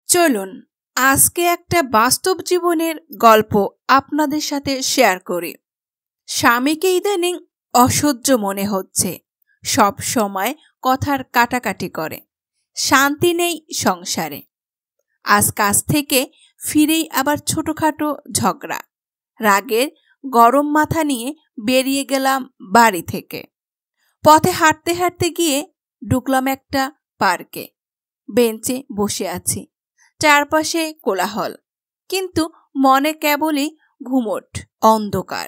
চলুন আজকে একটা বাস্তব জীবনের গল্প আপনাদের সাথে শেয়ার করি। স্বামীকে ইদানিং অসহ্য মনে হচ্ছে, সব সময় কথার কাটাকাটি করে, শান্তি নেই সংসারে। আজ কাজ থেকে ফিরেই আবার ছোটখাটো ঝগড়া, রাগের গরম মাথা নিয়ে বেরিয়ে গেলাম বাড়ি থেকে। পথে হাঁটতে হাঁটতে গিয়ে ঢুকলাম একটা পার্কে। বেঞ্চে বসে আছি, চারপাশে কোলাহল, কিন্তু মনে কেবলই ঘুমট, অন্ধকার।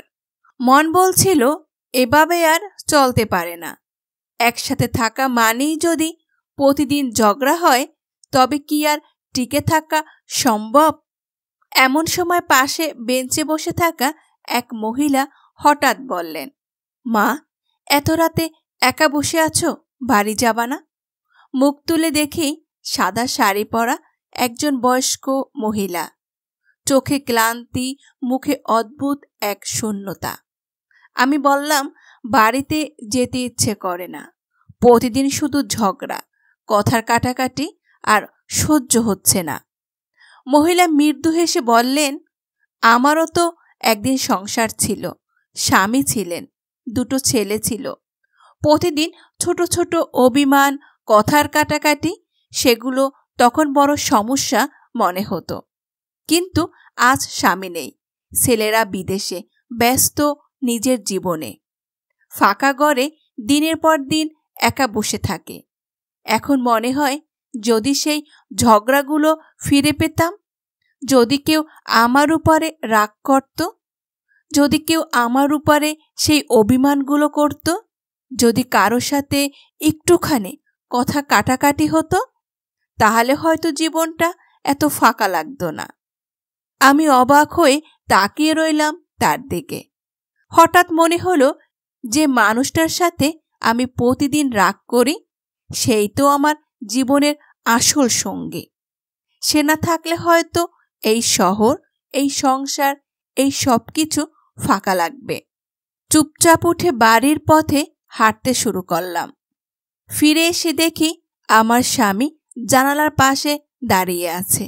মন বলছিল এভাবে আর চলতে পারে না। একসাথে থাকা মানেই যদি প্রতিদিন ঝগড়া হয়, তবে কি আর টিকে থাকা সম্ভব? এমন সময় পাশে বেঞ্চে বসে থাকা এক মহিলা হঠাৎ বললেন, মা, এত রাতে একা বসে আছো, বাড়ি যাবা না? মুখ তুলে দেখি সাদা শাড়ি পরা একজন বয়স্ক মহিলা, চোখে ক্লান্তি, মুখে অদ্ভুত এক শূন্যতা। আমি বললাম, বাড়িতে যেতে ইচ্ছে করে না, প্রতিদিন শুধু ঝগড়া, কথার কাটাকাটি, আর সহ্য হচ্ছে না। মহিলা মৃদু হেসে বললেন, আমারও তো একদিন সংসার ছিল, স্বামী ছিলেন, দুটো ছেলে ছিল। প্রতিদিন ছোট ছোট অভিমান, কথার কাটাকাটি, সেগুলো তখন বড় সমস্যা মনে হতো। কিন্তু আজ স্বামী নেই, ছেলেরা বিদেশে ব্যস্ত নিজের জীবনে। ফাঁকা ঘরে দিনের পর দিন একা বসে থাকে। এখন মনে হয়, যদি সেই ঝগড়াগুলো ফিরে পেতাম, যদি কেউ আমার উপরে রাগ করত, যদি কেউ আমার উপরে সেই অভিমানগুলো করত, যদি কারো সাথে একটুখানি কথা কাটাকাটি হতো, তাহলে হয়তো জীবনটা এত ফাঁকা লাগতো না। আমি অবাক হয়ে তাকিয়ে রইলাম তার দিকে। হঠাৎ মনে হলো, যে মানুষটার সাথে আমি প্রতিদিন রাগ করি, সেই তো আমার জীবনের আসল সঙ্গী। সে না থাকলে হয়তো এই শহর, এই সংসার, এই সব কিছু ফাঁকা লাগবে। চুপচাপ উঠে বাড়ির পথে হাঁটতে শুরু করলাম। ফিরে এসে দেখি আমার স্বামী জানালার পাশে দাঁড়িয়ে আছে,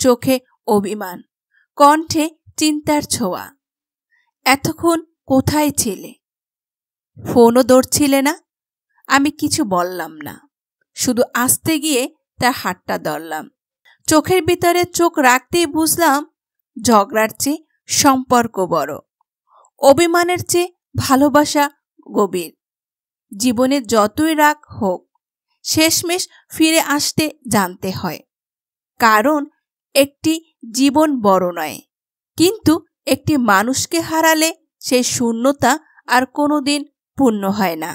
চোখে অভিমান, কণ্ঠে চিন্তার ছোঁয়া। এতক্ষণ কোথায় ছিলে? ফোনও ধরছিলে না। আমি কিছু বললাম না, শুধু আসতে গিয়ে তার হাতটা ধরলাম। চোখের ভিতরে চোখ রাখতেই বুঝলাম, ঝগড়ার চেয়ে সম্পর্ক বড়, অভিমানের চেয়ে ভালোবাসা গভীর। জীবনে যতই রাগ হোক, শেষমেশ ফিরে আসতে জানতে হয়। কারণ একটি জীবন বড় নয়, কিন্তু একটি মানুষকে হারালে সেই শূন্যতা আর কোনোদিন পূর্ণ হয় না।